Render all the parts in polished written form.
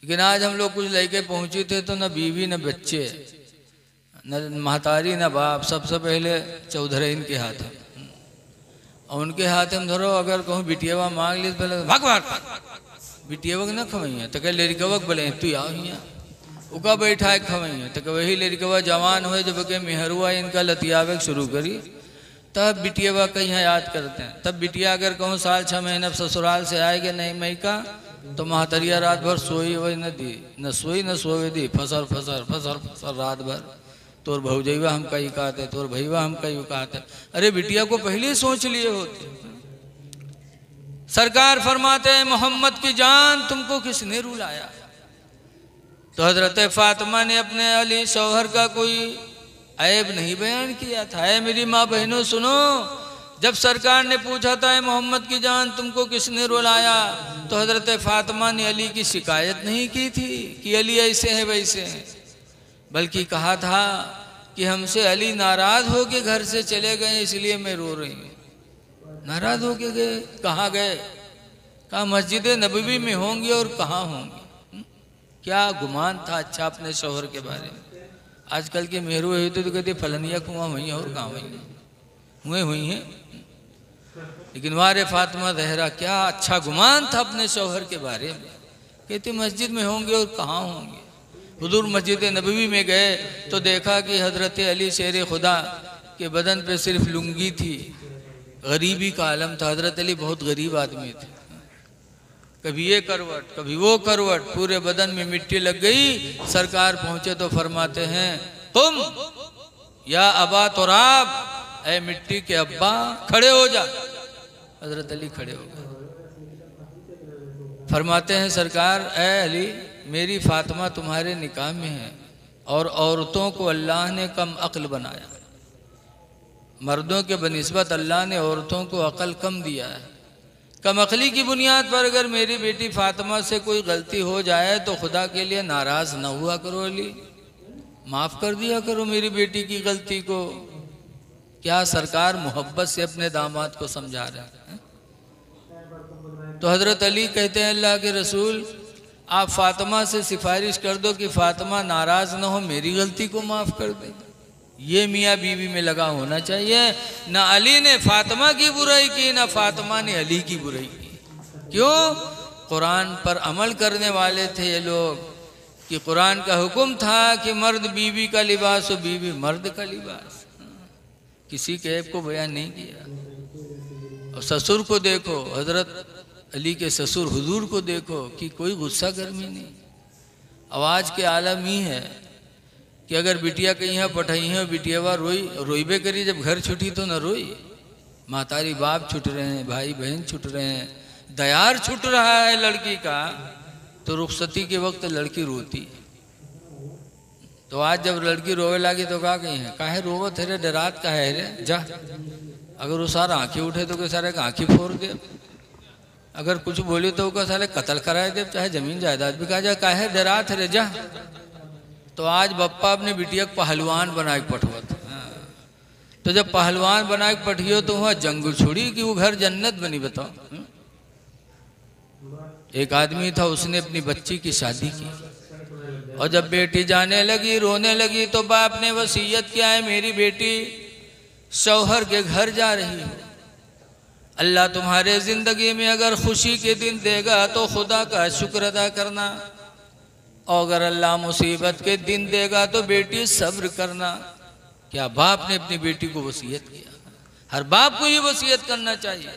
लेकिन आज हम लोग कुछ लेके पहुंचे थे तो न बीवी न बच्चे न महतारी न बाप, सबसे पहले चौधराइन के हाथ है और उनके हाथ में धरो। अगर कहूँ बिटियावा मांग ली तो पहले भाग भाग बिटियावक न खवैया तो कह लड़कवक बोले तू आओ यहाँ उका बैठा है खवैया तो वही लड़कवा जवान हो जब के मेहरुआ इनका लतियावे शुरू करी तब बिटियावा का यहाँ याद करते हैं। तब बिटिया अगर कहूँ साल 6 महीने ससुराल से आएगा नहीं मई का तो महतरिया रात भर सोई वही न दी, न सोई न सोवे दी, फसर फसर फसर फसर रात भर। तोर भौजैवा हम कहीं कहते, तोर भैया हम कहीं कहते। अरे बिटिया को पहले ही सोच लिए होते। सरकार फरमाते हैं मोहम्मद की जान तुमको किसने रुलाया? तो हजरत फातिमा ने अपने अली शौहर का कोई ऐब नहीं बयान किया था। है मेरी माँ बहनों सुनो, जब सरकार ने पूछा था मोहम्मद की जान तुमको किसने रुलाया तो हजरत फातिमा ने अली की शिकायत नहीं की थी कि अली ऐसे है वैसे है, बल्कि कहा था कि हमसे अली नाराज होके घर से चले गए इसलिए मैं रो रही हूँ। नाराज होके गए? कहाँ गए? कहा मस्जिद नबवी में होंगे और कहाँ होंगे। क्या गुमान था अच्छा अपने शौहर के बारे में। आजकल के मेहरू हुई तो कहते फलनिया कुआं हुई और कहाँ हुई हुई हैं। लेकिन वारे फातिमा जहरा क्या अच्छा गुमान था अपने शौहर के बारे में। कहते मस्जिद में होंगे और कहाँ होंगे। हुजूर मस्जिद नबवी में गए तो देखा कि हजरत अली शेर खुदा के बदन पे सिर्फ लुंगी थी। गरीबी का आलम था। हजरत अली बहुत गरीब आदमी थे। कभी ये करवट कभी वो करवट, पूरे बदन में मिट्टी लग गई। सरकार पहुंचे तो फरमाते हैं तुम या अबा तुराब, ऐ मिट्टी के अब्बा खड़े हो जा। हजरत अली खड़े हो गए। फरमाते हैं सरकार ऐ अली मेरी फातिमा तुम्हारे निकाह में है और औरतों को अल्लाह ने कम अक्ल बनाया। मर्दों के बनिस्बत अल्लाह ने औरतों को अक्ल कम दिया है। कम अक्ली की बुनियाद पर अगर मेरी बेटी फातिमा से कोई गलती हो जाए तो खुदा के लिए नाराज न हुआ करो अली, माफ कर दिया करो मेरी बेटी की गलती को। क्या सरकार मोहब्बत से अपने दामाद को समझा रहे हैं। तो हजरत अली कहते हैं अल्लाह के रसूल आप फातिमा से सिफारिश कर दो कि फातिमा नाराज न हो, मेरी गलती को माफ कर दे। ये मियाँ बीवी में लगा होना चाहिए। ना अली ने फातिमा की बुराई की ना फातिमा ने अली की बुराई की। क्यों? कुरान पर अमल करने वाले थे ये लोग कि कुरान का हुक्म था कि मर्द बीवी का लिबास हो बीवी मर्द का लिबास। किसी के ऐब को बयान नहीं किया। और ससुर को देखो, हजरत अली के ससुर हुजूर को देखो कि कोई गुस्सा गर्मी नहीं। आवाज़ के आलम ही है कि अगर बिटिया कहीं यहाँ पठाई है बिटियावा रोईबे करी, जब घर छुटी तो न रोई। मातारी बाप छुट रहे हैं, भाई बहन छुट रहे हैं, दयार छुट रहा है लड़की का, तो रुखसती के वक्त लड़की रोती। तो आज जब लड़की रोवे लगी तो कहा कहीं है काहे रोवत है रे, डरात का है रे, जा। अगर वो सारा आँखें उठे तो के सारे आँखें फोड़ दे। अगर कुछ बोली तो उसका साले कत्ल कराए दे, चाहे जमीन जायदाद भी कहा जाए, काहे डरात है रे, जा। तो आज बप्पा अपने बिटिया को पहलवान बना के पठवत। तो जब पहलवान बना के पठियो तो वहाँ जंग छोड़ी कि वो घर जन्नत बनी। बताओ, एक आदमी था उसने अपनी बच्ची की शादी की और जब बेटी जाने लगी रोने लगी तो बाप ने वसीयत किया है मेरी बेटी शौहर के घर जा रही है। अल्लाह तुम्हारे जिंदगी में अगर खुशी के दिन देगा तो खुदा का शुक्र अदा करना, और अगर अल्लाह मुसीबत के दिन देगा तो बेटी सब्र करना। क्या बाप ने अपनी बेटी को वसीयत किया? हर बाप को ये वसीयत करना चाहिए।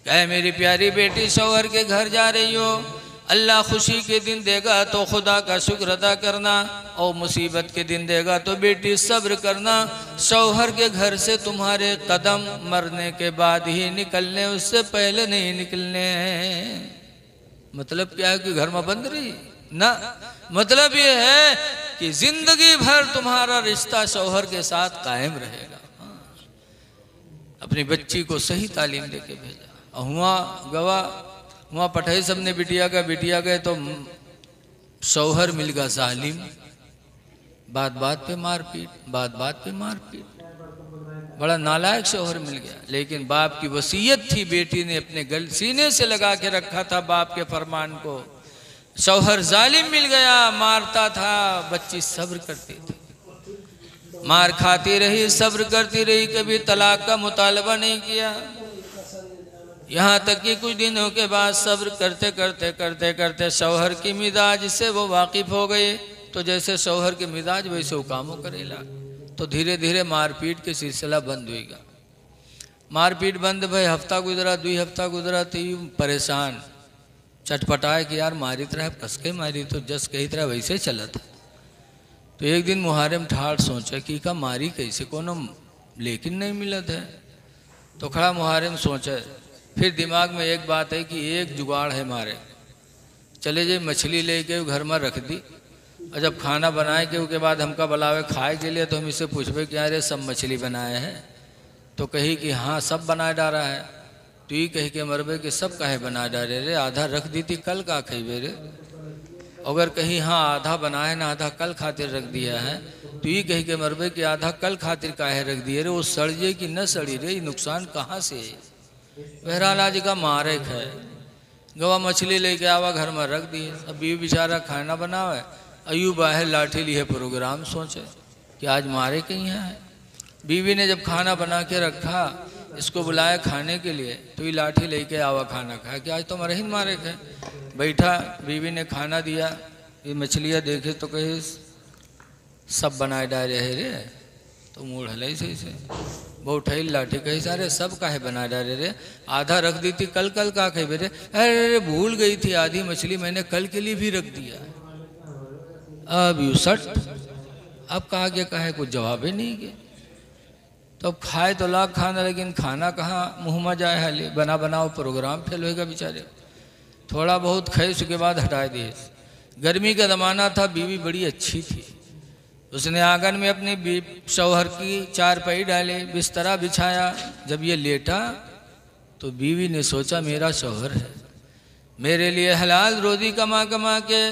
क्या मेरी प्यारी बेटी शौहर के घर जा रही हो, अल्लाह खुशी के दिन देगा तो खुदा का शुक्र अदा करना, और मुसीबत के दिन देगा तो बेटी सब्र करना। शौहर के घर से तुम्हारे कदम मरने के बाद ही निकलने, उससे पहले नहीं निकलने। मतलब क्या है कि घर में बंद रही ना, मतलब ये है कि जिंदगी भर तुम्हारा रिश्ता शौहर के साथ कायम रहेगा। अपनी बच्ची को सही तालीम देके भेजा। और हुआ पठाई सबने बिटिया गए तो शौहर मिल गया जालिम। बात बात पे मारपीट, बात बात पे मारपीट। बड़ा नालायक शौहर मिल गया। लेकिन बाप की वसीयत थी, बेटी ने अपने गल सीने से लगा के रखा था बाप के फरमान को शौहर जालिम मिल गया, मारता था, बच्ची सब्र करती थी, मार खाती रही, सब्र करती रही, कभी तलाक का मुतालबा नहीं किया। यहाँ तक कि कुछ दिनों के बाद सब्र करते करते करते करते शौहर की मिजाज से वो वाकिफ हो गए। तो जैसे शौहर के मिजाज वैसे वो कामों करेला। तो धीरे धीरे मारपीट के सिलसिला बंद होएगा। मारपीट बंद भाई, हफ्ता गुजरा, 2 हफ्ता गुजरा, तो यूँ परेशान चटपटाए कि यार मारी तरह कस के मारी, तो जस कही तरह वैसे चला था। तो एक दिन मुहारम ठाठ सोचा कि का मारी कैसे, कोनो लेकिन नहीं मिला था। तो खड़ा मुहारम सोचा, फिर दिमाग में एक बात है कि एक जुगाड़ है मारे, चले जाए मछली लेके घर में रख दी, और जब खाना बनाए के उसके बाद हमका बुलावे खाए के लिए, तो हम इससे पूछबे कि अरे सब मछली बनाए हैं, तो कही कि हाँ सब बना डाला है। तो ये कही के मरबे कि सब काहे बना डाले रे, आधा रख दी थी कल का खेबे रे। अगर कहीं हाँ आधा बनाए ना आधा कल खातिर रख दिया है, तो ये कही के मरबे कि आधा कल खातिर काहे रख दिए रे, वो सड़ जाए कि न सड़ी रे, नुकसान कहाँ से है। बहरहाल आज का मारे है, गवा मछली लेके आवा घर में रख दिए। अब बीवी बेचारा खाना बनावे, अयूब बाहर लाठी लिए प्रोग्राम सोचे कि आज मारे कहीं है। बीवी ने जब खाना बना के रखा, इसको बुलाया खाने के लिए, तो ये लाठी लेके आवा खाना खाया कि आज तो हमारे ही मारे है। बैठा, बीवी ने खाना दिया, ये मछलियाँ देखे तो कहे सब बनाए डाले है रे। तो मूड हलाई सही से वो उठाई लाठी, कही सारे सब काहे बना डाले रे, आधा रख दी थी कल कल का कहे रे, अरे भूल गई थी आधी मछली मैंने कल के लिए भी रख दिया। अब यू सट, अब कहा गया कहे कुछ जवाब ही नहीं के। तो अब खाए तो लाख खाना, लेकिन खाना कहाँ मुँह में जाए, हाले बना बनाओ प्रोग्राम फेल होएगा बेचारे। थोड़ा बहुत खाए, उसके बाद हटा दिए। गर्मी का ज़माना था, बीवी बड़ी अच्छी थी, उसने आंगन में अपनी शौहर की चारपाई डाले, बिस्तरा बिछाया। जब ये लेटा तो बीवी ने सोचा मेरा शौहर है, मेरे लिए हलाल रोज़ी कमा कमा के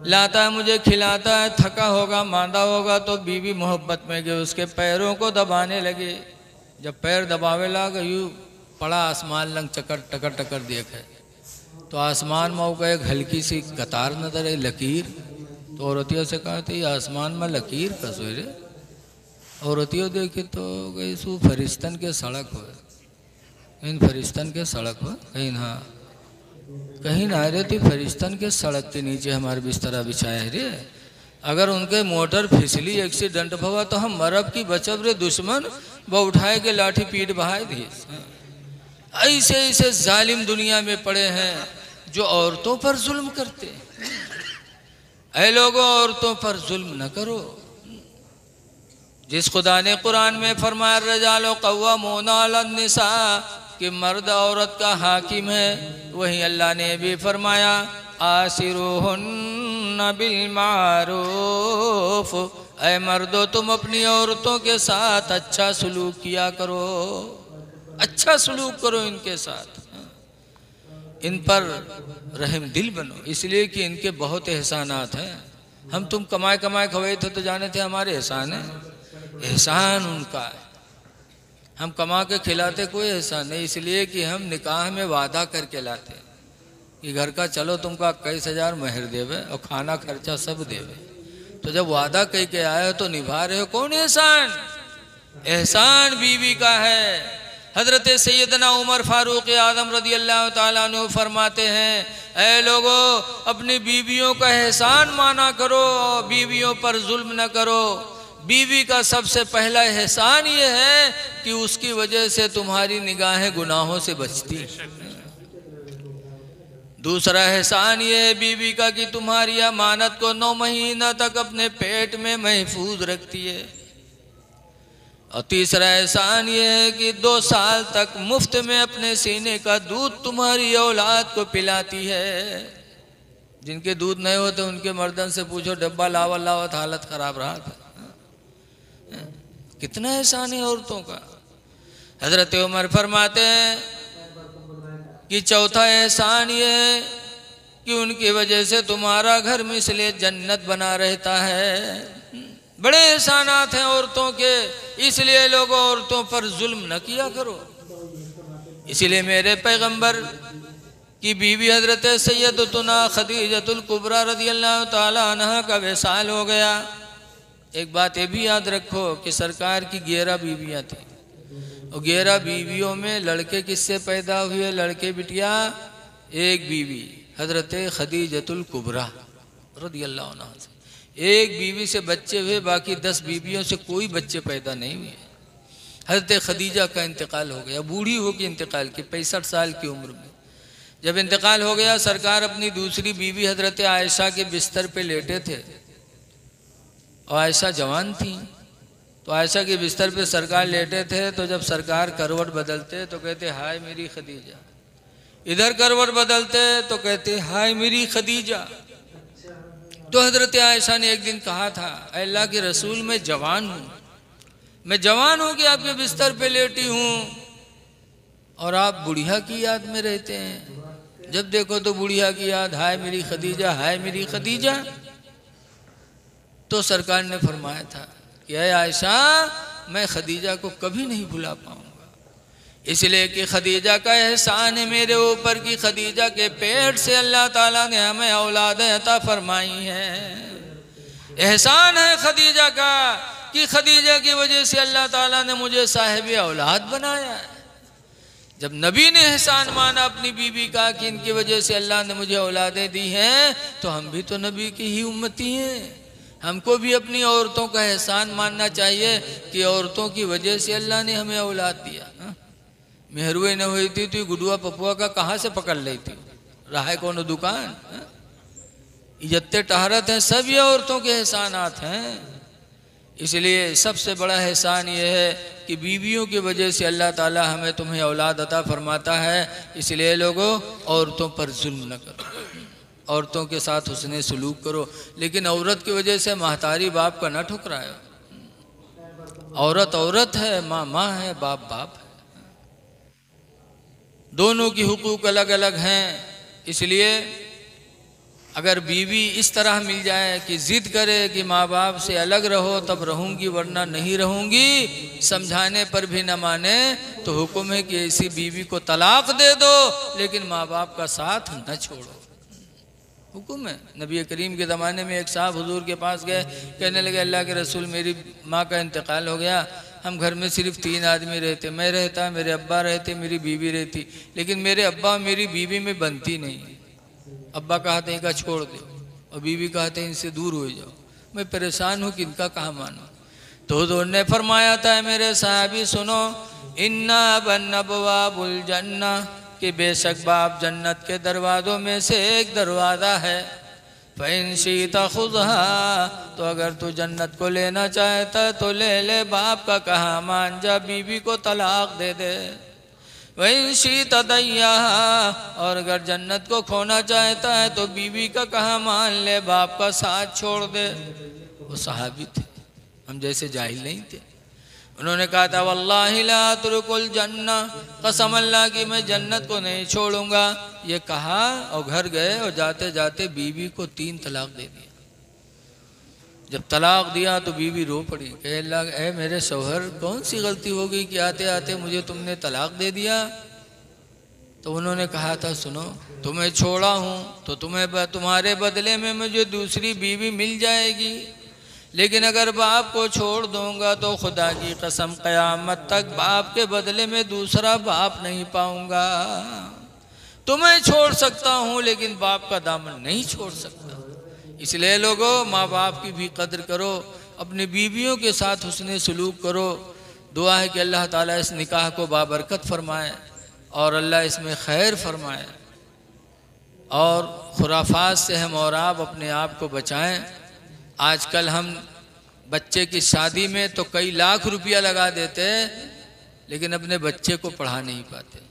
लाता है, मुझे खिलाता है, थका होगा मांदा होगा। तो बीवी मोहब्बत में गई, उसके पैरों को दबाने लगे। जब पैर दबावे लगा, यूँ पड़ा आसमान लंग चकर टकर टकर देखे, तो आसमान में उसका एक हल्की सी कतार नजर है, लकीर। तो औरतियों से कहा था ये आसमान में लकीर कसो रे। औरतियों देखी तो गई सू फरिश्तन के सड़क हो, इन फरिश्तन के सड़क हो कहीं ना कहीं ना रहे थी, फरिश्तन के सड़क के नीचे हमारे बिस्तरा बिछाया है रे। अगर उनके मोटर फिसली एक्सीडेंट हुआ तो हम मरब की बचब रे, दुश्मन वो उठाए के लाठी पीट बहाए दिए। ऐसे ऐसे जालिम दुनिया में पड़े हैं जो औरतों पर जुल्म करते हैं। ऐ लोगों, औरतों पर जुल्म न करो। जिस खुदा ने कुरान में फरमाया रजालो कव्वामून अलन निसा कि मर्द औरत का हाकिम है, वहीं अल्लाह ने भी फरमाया आसिरुहुन्ना बिल मारूफ, ऐ मर्दो तुम अपनी औरतों के साथ अच्छा सलूक किया करो, अच्छा सलूक करो इनके साथ, इन पर रहम दिल बनो, इसलिए कि इनके बहुत एहसानात हैं। हम तुम कमाए कमाए खवाए थे तो जाने थे हमारे एहसान है, एहसान उनका है। हम कमा के खिलाते कोई एहसान नहीं, इसलिए कि हम निकाह में वादा करके लाते कि घर का चलो तुमका 21,000 महर देवे और खाना खर्चा सब देवे। तो जब वादा कह के आए हो तो निभा रहे हो, कौन एहसान? एहसान बीवी का है। हज़रत सैयदना उमर फारूक आज़म रज़ी अल्लाह ताला अन्हु फरमाते हैं, ऐ लोगों अपनी बीवियों का एहसान माना करो, बीवियों पर जुल्म न करो। बीवी का सबसे पहला एहसान ये है कि उसकी वजह से तुम्हारी निगाहें गुनाहों से बचती हैं। दूसरा एहसान ये है बीवी का कि तुम्हारी अमानत को 9 महीना तक अपने पेट में महफूज रखती है। और तीसरा एहसान ये है कि 2 साल तक मुफ्त में अपने सीने का दूध तुम्हारी औलाद को पिलाती है। जिनके दूध नहीं होते उनके मर्दन से पूछो, डब्बा लावा लावत हालत खराब रहा था। कितना एहसान है औरतों का। हजरत उमर फरमाते हैं कि चौथा एहसान ये है कि उनकी वजह से तुम्हारा घर मिसले जन्नत बना रहता है। बड़े एहसानात हैं औरतों के, इसलिए लोग औरतों पर जुल्म न किया करो। इसलिए मेरे पैगंबर कि बीवी हज़रत सैयदतुना खदीजतुल कुबरा रज़ियल्लाहु ताला अन्हा का विसाल हो गया। एक बात ये भी याद रखो कि सरकार की 11 बीवियाँ थी और 11 बीवियों में लड़के किससे पैदा हुए? लड़के बिटिया एक बीवी हज़रत खदीजतुल कुबरा रज़ियल्लाहु अन्हा से एक बीवी से बच्चे हुए, बाकी 10 बीवियों से कोई बच्चे पैदा नहीं हुए। हज़रत खदीजा का इंतकाल हो गया, बूढ़ी होकर इंतकाल की 65 साल की उम्र में। जब इंतकाल हो गया, सरकार अपनी दूसरी बीवी हज़रत आयशा के बिस्तर पे लेटे थे और आयशा जवान थी, तो आयशा के बिस्तर पे सरकार लेटे थे। तो जब सरकार करवट बदलते तो कहते हाय मेरी खदीजा, इधर करवट बदलते तो कहते हाय मेरी खदीजा। तो हज़रत आयशा ने एक दिन कहा था, अल्लाह के रसूल मैं जवान हूँ, मैं जवान हूँ कि आपके बिस्तर पे लेटी हूँ और आप बुढ़िया की याद में रहते हैं। जब देखो तो बुढ़िया की याद, हाय मेरी खदीजा, हाय मेरी खदीजा। तो सरकार ने फरमाया था कि अय आयशा, मैं खदीजा को कभी नहीं भुला पाऊंगा, इसलिए कि खदीजा का एहसान है मेरे ऊपर कि खदीजा के पेट से अल्लाह ताला ने हमें औलाद अता फरमाई है। एहसान है खदीजा का कि खदीजा की वजह से अल्लाह ताला ने मुझे साहिब औलाद बनाया है। जब नबी ने एहसान माना अपनी बीवी का कि इनकी वजह से अल्लाह ने मुझे औलादें दी हैं, तो हम भी तो नबी की ही उम्मती हैं। हमको भी अपनी औरतों का एहसान मानना चाहिए कि औरतों की वजह से अल्लाह ने हमें औलाद दिया। मेहरुए न हुई थी तो गुडुआ पपुआ का कहाँ से पकड़ ली थी? रहा है कौन दुकान? इज्जतें टहरत हैं, सब ये औरतों के एहसानात हैं। इसलिए सबसे बड़ा एहसान ये है कि बीवियों की वजह से अल्लाह ताला हमें तुम्हें औलाद अता फरमाता है। इसलिए लोगों, औरतों पर जुल्म न करो, औरतों के साथ हुस्ने सलूक करो, लेकिन औरत की वजह से महतारी बाप का न ठुकराए। औरत औरत है, माँ माँ है, बाप बाप है, दोनों की हुकूक अलग अलग हैं। इसलिए अगर बीवी इस तरह मिल जाए कि जिद करे कि माँ बाप से अलग रहो तब रहूँगी वरना नहीं रहूँगी, समझाने पर भी न माने, तो हुक्म है कि ऐसी बीवी को तलाक दे दो, लेकिन माँ बाप का साथ न छोड़ो। हुक्म है। नबी करीम के ज़माने में एक साहब हुजूर के पास गए, कहने लगे अल्लाह के रसूल मेरी माँ का इंतकाल हो गया, हम घर में सिर्फ 3 आदमी रहते, मैं रहता, मेरे अब्बा रहते, मेरी बीवी रहती, लेकिन मेरे अब्बा और मेरी बीवी में बनती नहीं। अब्बा कहते हैं इनका छोड़ दो और बीवी कहते हैं इनसे दूर हो जाओ, मैं परेशान हूँ कि इनका कहाँ मानो। तो हुजूर ने फरमाया था मेरे साहबी सुनो, इन्ना बन्नबवाबुल जन्ना, कि बेशक बाप जन्नत के दरवाज़ों में से एक दरवाज़ा है। फ़इन शीता खुज़हा, तो अगर तू जन्नत को लेना चाहता तो ले ले, बाप का कहा मान जा, बीवी को तलाक दे दे। वहीं शीता दैया, और अगर जन्नत को खोना चाहता है तो बीवी का कहा मान ले, बाप का साथ छोड़ दे। वो सहाबी थे, हम जैसे जाहिल नहीं थे। उन्होंने कहा था वल्लाहि ला अतरुकुल जन्ना, कसम अल्लाह की मैं जन्नत को नहीं छोड़ूंगा। ये कहा और घर गए और जाते जाते बीवी को 3 तलाक दे दिया। जब तलाक दिया तो बीवी रो पड़ी, कहे अल्लाह ऐ मेरे शौहर, कौन सी गलती हो गई कि आते आते मुझे तुमने तलाक दे दिया? तो उन्होंने कहा था सुनो, तुम्हें छोड़ा हूँ तो तुम्हारे बदले में मुझे दूसरी बीवी मिल जाएगी, लेकिन अगर बाप को छोड़ दूंगा तो खुदा की कसम क़यामत तक बाप के बदले में दूसरा बाप नहीं पाऊंगा। तुम्हें छोड़ सकता हूँ लेकिन बाप का दामन नहीं छोड़ सकता। इसलिए लोगों, माँ बाप की भी कदर करो, अपनी बीवियों के साथ हुस्ने सलूक करो। दुआ है कि अल्लाह ताला इस निकाह को बाबरकत फरमाए और अल्लाह इसमें खैर फरमाए और खुराफात से हम और आप अपने आप को बचाएं। आजकल हम बच्चे की शादी में तो कई लाख रुपया लगा देते हैं, लेकिन अपने बच्चे को पढ़ा नहीं पाते।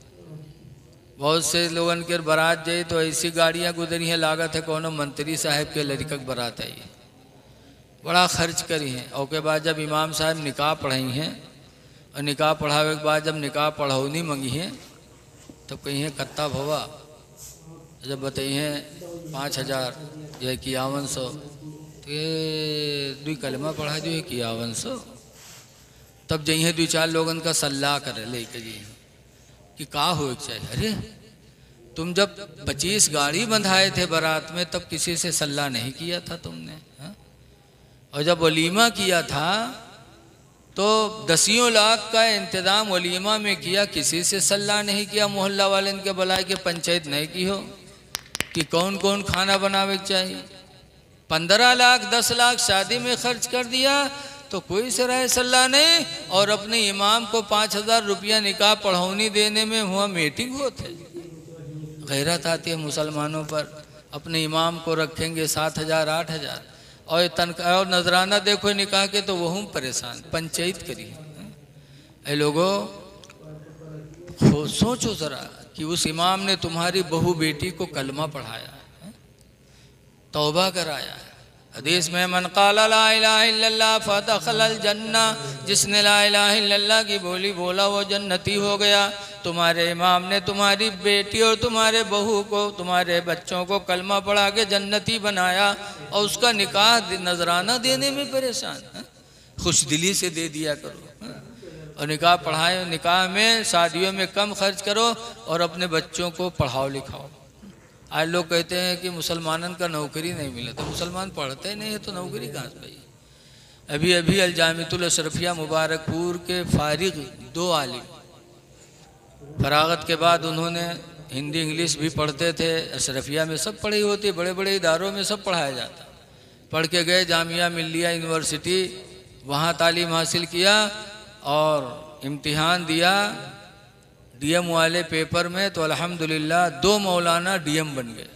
बहुत से लोगन के बारात जाए तो ऐसी गाड़ियाँ गुजरी हैं, लागत है कोनो मंत्री साहब के लड़का के बारात आई है, बड़ा खर्च करी हैं। और के बाद जब इमाम साहब निकाह पढ़ाई हैं और निकाह पढ़ावे के बाद जब निकाह पढ़ौनी मंगी हैं तब कही हैं कत्ता भवा, जब बताई हैं 5000 जो है 5100, तो ये 2 कलमा पढ़ा जो है 5100। तब जइए 2-4 लोगन का सलाह करे लेके जी कि का हो चाहिए। अरे तुम जब 25 गाड़ी बंधाए थे बारात में तब किसी से सल्ला नहीं किया था तुमने, हा? और जब वलीमा किया था तो 10 लाख का इंतजाम वलीमा में किया, किसी से सल्ला नहीं किया, मोहल्ला वाले के बुलाए के पंचायत नहीं की हो कि कौन कौन खाना बनावे चाहिए। 15 लाख 10 लाख शादी में खर्च कर दिया तो कोई से राय सल्ला नहीं, और अपने इमाम को 5000 रुपया निकाह पढ़ौनी देने में हुआ मीटिंग होते। गैरत आती है मुसलमानों पर, अपने इमाम को रखेंगे 7000 8000 और तनख्वाह और नजराना देखो निकाह के तो वह परेशान, पंचायत करी। ऐ लोगों सोचो जरा कि उस इमाम ने तुम्हारी बहू बेटी को कलमा पढ़ाया है, तौबा कराया है। हदीस में मन क़ाला ला इलाहा इल्लल्लाह फदखलल जन्ना, जिसने ला इलाहा इल्लल्लाह की बोली बोला वो जन्नती हो गया। तुम्हारे इमाम ने तुम्हारी बेटी और तुम्हारे बहू को, तुम्हारे बच्चों को कलमा पढ़ा के जन्नती बनाया और उसका निकाह नजराना देने में परेशान है। खुश दिली से दे दिया करो और निकाह पढ़ाए, निकाह में शादियों में कम खर्च करो और अपने बच्चों को पढ़ाओ लिखाओ। आज लोग कहते हैं कि मुसलमानों का नौकरी नहीं मिला, तो मुसलमान पढ़ते नहीं है तो नौकरी कहाँ से पाई। अभी अभी अल-जामिअतुल अशरफिया मुबारकपुर के फारिग 2 आलिम, फरागत के बाद उन्होंने हिंदी इंग्लिश भी पढ़ते थे, अशरफिया में सब पढ़ाई होती, बड़े बड़े इदारों में सब पढ़ाया जाता। पढ़ के गए जामिया मिल्लिया यूनिवर्सिटी, वहाँ तालीम हासिल किया और इम्तिहान दिया डीएम वाले पेपर में, तो अल्हम्दुलिल्लाह 2 मौलाना डीएम बन गए।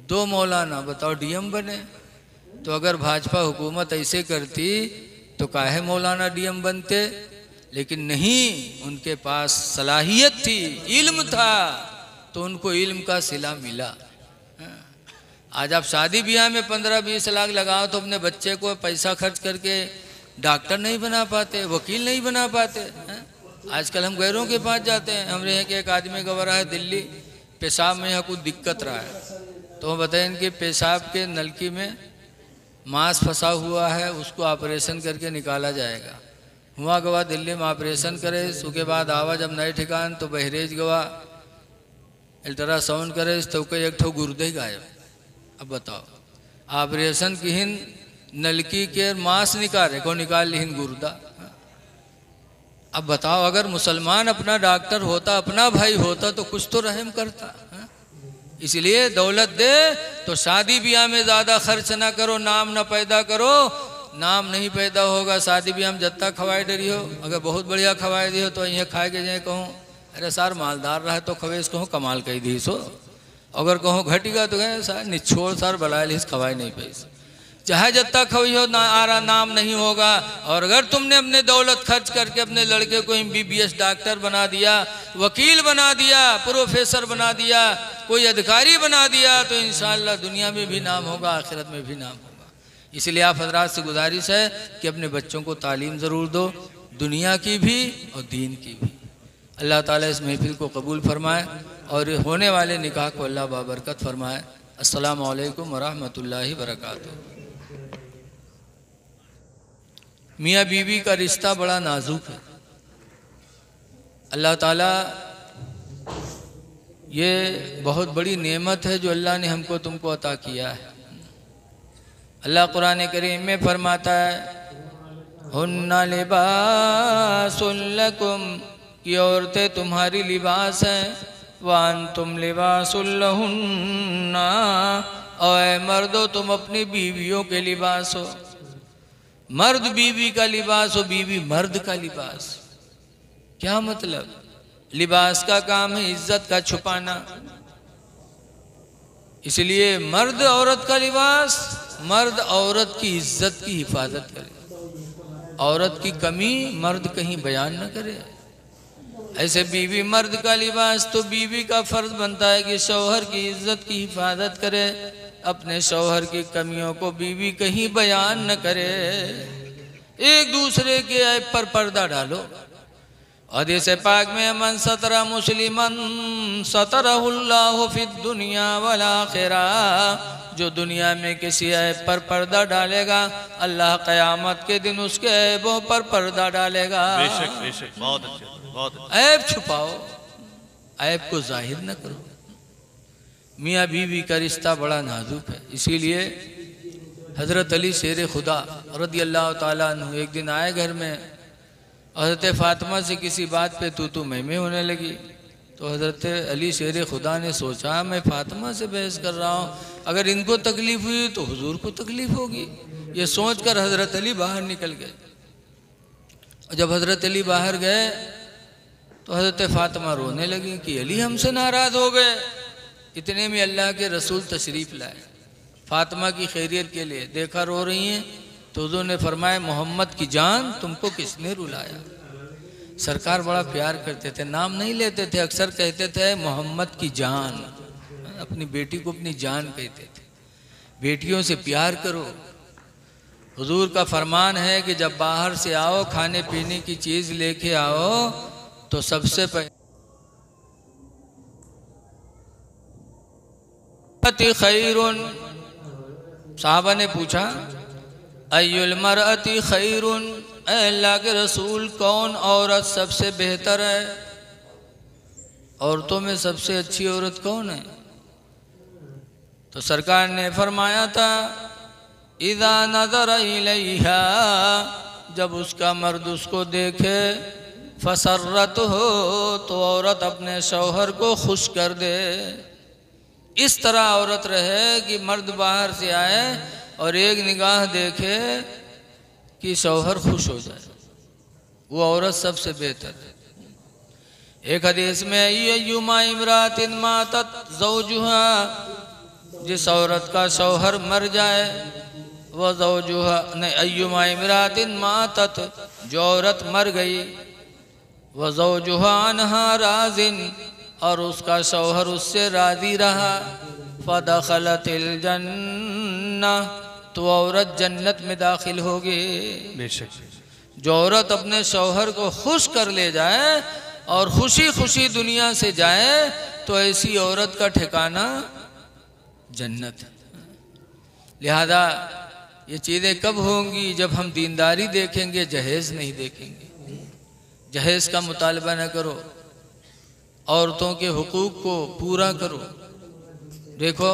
2 मौलाना बताओ डीएम बने। तो अगर भाजपा हुकूमत ऐसे करती तो काहे मौलाना डीएम बनते, लेकिन नहीं, उनके पास सलाहियत थी, इल्म था, तो उनको इल्म का सिला मिला। आज आप शादी ब्याह में 15-20 लाख लगाओ तो अपने बच्चे को पैसा खर्च करके डॉक्टर नहीं बना पाते, वकील नहीं बना पाते। आजकल हम गैरों के पास जाते हैं। हमारे यहाँ के एक आदमी गवा रहा है दिल्ली, पेशाब में यहाँ कुछ दिक्कत रहा है, तो वो बताएं इनके पेशाब के नलकी में मांस फंसा हुआ है, उसको ऑपरेशन करके निकाला जाएगा। हुआ गवा दिल्ली में ऑपरेशन करे, उसके बाद आवा जब नए ठिकान तो बहरेज गवा अल्ट्रासाउंड करे तो कोई एक ठो गुर्दे गायब। अब बताओ, ऑपरेशन की हिन नलकी के मांस निकाले को निकाल लिहिन गुर्दा। अब बताओ, अगर मुसलमान अपना डॉक्टर होता, अपना भाई होता तो कुछ तो रहम करता। इसलिए दौलत दे तो शादी ब्याह में ज़्यादा खर्च ना करो, नाम ना पैदा करो। नाम नहीं पैदा होगा, शादी ब्याह में जत्ता खवाए डरी हो, अगर बहुत बढ़िया खवाए दी हो तो यहाँ खाए के जाए कहूँ अरे सार मालदार रहे तो खवेश कहूँ कमाल कही दी सो, अगर कहूँ घटेगा तो कहें सार निछोड़ सार बलाए लिस खवाए नहीं पैसे, चाहे जत्ता खवी हो ना आरा नाम नहीं होगा। और अगर तुमने अपने दौलत खर्च करके अपने लड़के को MBBS डॉक्टर बना दिया, वकील बना दिया, प्रोफेसर बना दिया, कोई अधिकारी बना दिया, तो इंशाअल्लाह दुनिया में भी नाम होगा, आखिरत में भी नाम होगा। इसलिए आप हजरात से गुजारिश है कि अपने बच्चों को तालीम ज़रूर दो, दुनिया की भी और दीन की भी। अल्लाह ताला इस महफिल को कबूल फरमाए और होने वाले निकाह को अल्लाह बाबरकत फरमाए। अस्सलामु अलैकुम वरहमतुल्लाहि वबरकातुहू। मियाँ बीवी का रिश्ता बड़ा नाजुक है। अल्लाह ताला ये बहुत बड़ी नेमत है जो अल्लाह ने हमको तुमको अता किया है। अल्लाह कुरान करीम में फरमाता है हुन्ना लिबासुल लकुम, कि औरतें तुम्हारी लिबास हैं, वान तुम लिबासुल लहुन्ना, और मर्दो तुम अपनी बीवियों के लिबास हो। मर्द बीवी का लिबास हो, बीवी मर्द का लिबास। क्या मतलब? लिबास का काम है इज्जत का छुपाना, इसलिए मर्द औरत का लिबास, मर्द औरत की इज्जत की हिफाजत करे, औरत की कमी मर्द कहीं बयान न करे। ऐसे बीवी मर्द का लिबास, तो बीवी का फर्ज बनता है कि शौहर की इज्जत की हिफाजत करे, अपने शौहर की कमियों को बीवी कहीं बयान न करे। एक दूसरे के ऐब पर पर्दा डालो। हदीस पाक में मन सतरा मुस्लिमन सतरहुल्लाहु फिद दुनिया वल आखिरा, जो दुनिया में किसी ऐब पर पर्दा डालेगा अल्लाह क़यामत के दिन उसके ऐबों पर पर्दा डालेगा। बेशक बेशक, बहुत अच्छे, बहुत अच्छे। ऐब छुपाओ, ऐब को जाहिर न करो। मियाँ बीवी का रिश्ता बड़ा नाजुक है। इसीलिए हज़रत अली शेर खुदा रज़ी अल्लाह ताला अन्हु एक दिन आए घर में, हज़रत फ़ातिमा से किसी बात पे तू मैं होने लगी। तो हज़रत अली शेर खुदा ने सोचा मैं फ़ातिमा से बहस कर रहा हूँ, अगर इनको तकलीफ़ हुई तो हुजूर को तकलीफ़ होगी। ये सोचकर हज़रत अली बाहर निकल गए। और जब हज़रत अली बाहर गए तो हज़रत फ़ातिमा रोने लगी कि अली हमसे नाराज़ हो गए। इतने में अल्लाह के रसूल तशरीफ़ लाए फ़ातिमा की खैरियत के लिए। देखा रो रही हैं तो हुजूर ने फरमाया मोहम्मद की जान तुमको किसने रुलाया। सरकार बड़ा प्यार करते थे, नाम नहीं लेते थे, अक्सर कहते थे मोहम्मद की जान। अपनी बेटी को अपनी जान कहते थे। बेटियों से प्यार करो। हुजूर का फरमान है कि जब बाहर से आओ खाने पीने की चीज़ लेके आओ तो सबसे पहले खैरुन, साहबा ने पूछा अय्युल मरअति खैरुन, अल्लाह के रसूल कौन औरत सबसे बेहतर है? औरतों में सबसे अच्छी औरत कौन है? तो सरकार ने फरमाया था इज़ा नज़र इलैहा, जब उसका मर्द उसको देखे, फसर्रत हो, तो औरत अपने शौहर को खुश कर दे। इस तरह औरत रहे कि मर्द बाहर से आए और एक निगाह देखे कि शौहर खुश हो जाए, वो औरत सबसे बेहतर है। एक हदीस में अय्युमा इमरातिन मातत ज़ौजुहा, जिस औरत का शौहर मर जाए वह ज़ौजुहा नहीं, अय्युमा इमरातिन मातत, जो औरत मर गई, वह ज़ौजुहा अन्हा राज़िन, और उसका शौहर उससे राज़ी रहा, फ़दख़लतिल जन्नह, तो औरत जन्नत में दाखिल होगी। बेशक जो औरत अपने शौहर को खुश कर ले जाए और खुशी खुशी दुनिया से जाए तो ऐसी औरत का ठिकाना जन्नत है। लिहाजा ये चीज़ें कब होंगी? जब हम दीनदारी देखेंगे, जहेज़ नहीं देखेंगे। जहेज़ का मुतालबा न करो, औरतों के हुकूक को पूरा करो। देखो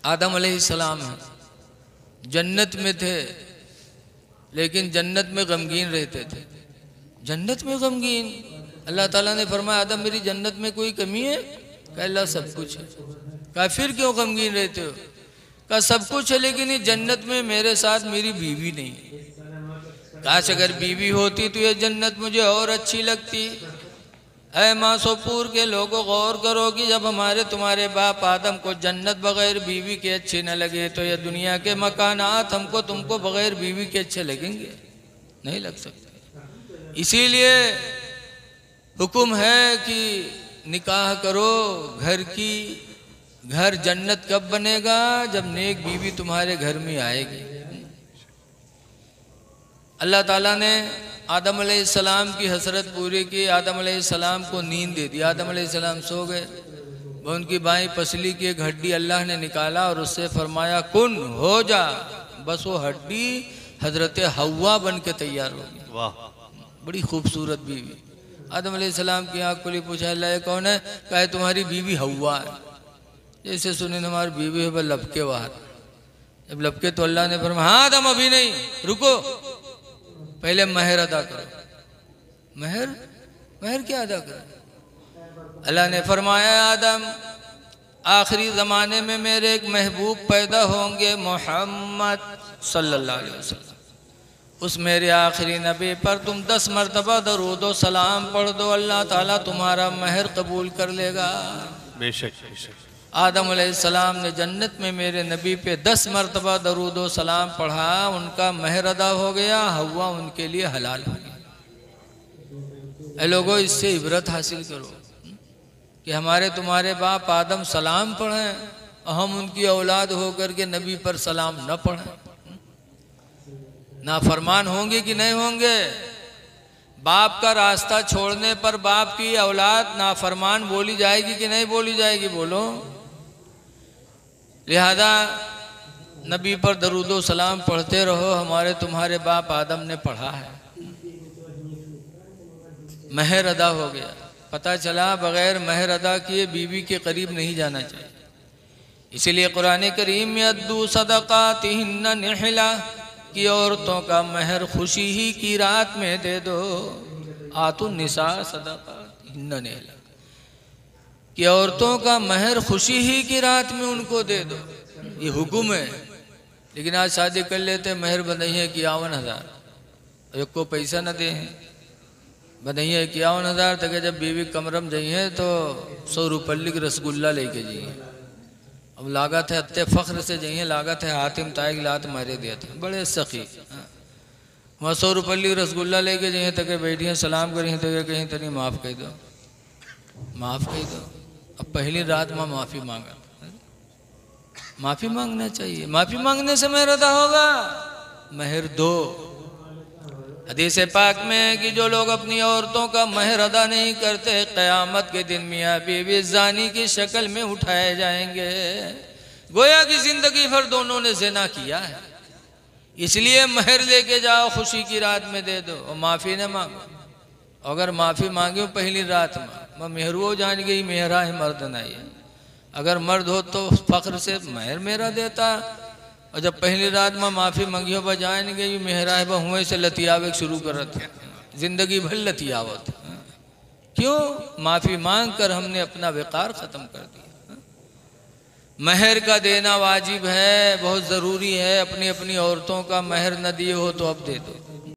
आदम अलैहिस्सलाम है, जन्नत में थे लेकिन जन्नत में गमगीन रहते थे। जन्नत में गमगीन, अल्लाह ताला ने फरमाया आदम मेरी जन्नत में कोई कमी है? कहा अल्लाह सब कुछ है। कहा फिर क्यों गमगीन रहते हो? कहा सब कुछ है लेकिन इस जन्नत में मेरे साथ मेरी बीवी नहीं है। काश अगर बीवी होती तो ये जन्नत मुझे और अच्छी लगती। ऐ मासूपुर के लोगों गौर करो कि जब हमारे तुम्हारे बाप आदम को जन्नत बगैर बीवी के अच्छे न लगे तो ये दुनिया के मकानात हमको तुमको बगैर बीवी के अच्छे लगेंगे? नहीं लग सकते। इसीलिए हुक्म है कि निकाह करो। घर जन्नत कब बनेगा? जब नेक बीवी तुम्हारे घर में आएगी। अल्लाह ताला ने आदम अलैहिस्सलाम की हसरत पूरी की। आदम अलैहिस्सलाम को नींद दे दी। आदम अलैहिस्सलाम सो गए। वो उनकी बाईं पसली की एक हड्डी अल्लाह ने निकाला और उससे फरमाया कुन हो जा। बस वो हड्डी हजरत हव्वा बन के तैयार हो गई। वाह, बड़ी खूबसूरत बीवी। आदम अलैहिस्सलाम की आँख खुली, पूछा अल्लाह ये कौन है? कहा तुम्हारी बीवी हव्वा है। जैसे सुने हमारी बीवी है, वह लपके बाहर। जब लपके तो अल्लाह ने फरमाया हाँ आदम अभी नहीं, रुको, पहले महर अदा करो। महर क्या अदा करो? अल्लाह ने फरमाया आदम आखिरी ज़माने में मेरे एक महबूब पैदा होंगे, मोहम्मद सल्लल्लाहु अलैहि वसल्लम। उस मेरे आखिरी नबी पर तुम 10 मरतबा दरूद व सलाम पढ़ दो, अल्लाह ताला तुम्हारा महर कबूल कर लेगा। बेशक बेशक। आदम अलैहिस्सलाम ने जन्नत में मेरे नबी पे 10 मरतबा दरूद व सलाम पढ़ा, उनका महर अदा हो गया, हव्वा उनके लिए हलाल हो गया। ऐ लोगों, इससे इबरत हासिल करो कि हमारे तुम्हारे बाप आदम सलाम पढ़ें, हम उनकी औलाद होकर के नबी पर सलाम न पढ़ें। नाफरमान होंगे कि नहीं होंगे? बाप का रास्ता छोड़ने पर बाप की औलाद नाफरमान बोली जाएगी कि नहीं बोली जाएगी? बोलो। लिहाजा नबी पर दरूद व सलाम पढ़ते रहो। हमारे तुम्हारे बाप आदम ने पढ़ा है, महर अदा हो गया। पता चला बग़ैर महर अदा किए बीवी के करीब नहीं जाना चाहिए। इसलिए कुरान करीम में अद्दू सदक़ातिहिन्ना निहला कि औरतों का महर खुशी ही की रात में दे दो। आतु निसा सदक़ातिहिन्ना निहला कि औरतों का महर खुशी ही की रात में उनको दे दो, ये हुक्म है। लेकिन आज शादी कर लेते महर बंधैया 51,000, एक को पैसा न दे हैं, बंधैया 51,000 तक। जब बीवी कमरम जाइए तो 100 रुपये की रसगुल्ला लेके जाइए। अब लागत है अत्ते फ़ख्र से जाइए, लागत है हातिम ताइक लात मारे दिया था, बड़े सखी। वहाँ 100 रुपये की रसगुल्ला लेके जाइए तक बैठिए सलाम करिए तक कहीं तनी माफ़ कह दो, माफ़ कह दो। अब पहली रात में माफ़ी मांगा, माफ़ी मांगना चाहिए, माफ़ी मांगने से महर अदा होगा। महर दो। हदीस पाक में है कि जो लोग अपनी औरतों का महर अदा नहीं करते क़यामत के दिन मियाँ बीवी ज़ानी की शक्ल में उठाए जाएंगे, गोया कि ज़िंदगी भर दोनों ने ज़िना किया है। इसलिए महर लेके जाओ, खुशी की रात में दे दो और माफ़ी न मांगो। अगर माफ़ी मांगी हो पहली रात में, मेहरू जान गई मेहरा है मर्द नहीं है। अगर मर्द हो तो फ़ख्र से महर मेरा देता, और जब पहली रात में माफ़ी मांगी हो जान गई मेहरा है बहुएँ से लतियावे शुरू करत, ज़िंदगी भर लतियावत। क्यों? माफ़ी मांग कर हमने अपना वक़ार ख़त्म कर दिया। महर का देना वाजिब है, बहुत ज़रूरी है। अपनी अपनी औरतों का महर न दिए हो तो अब दे दो।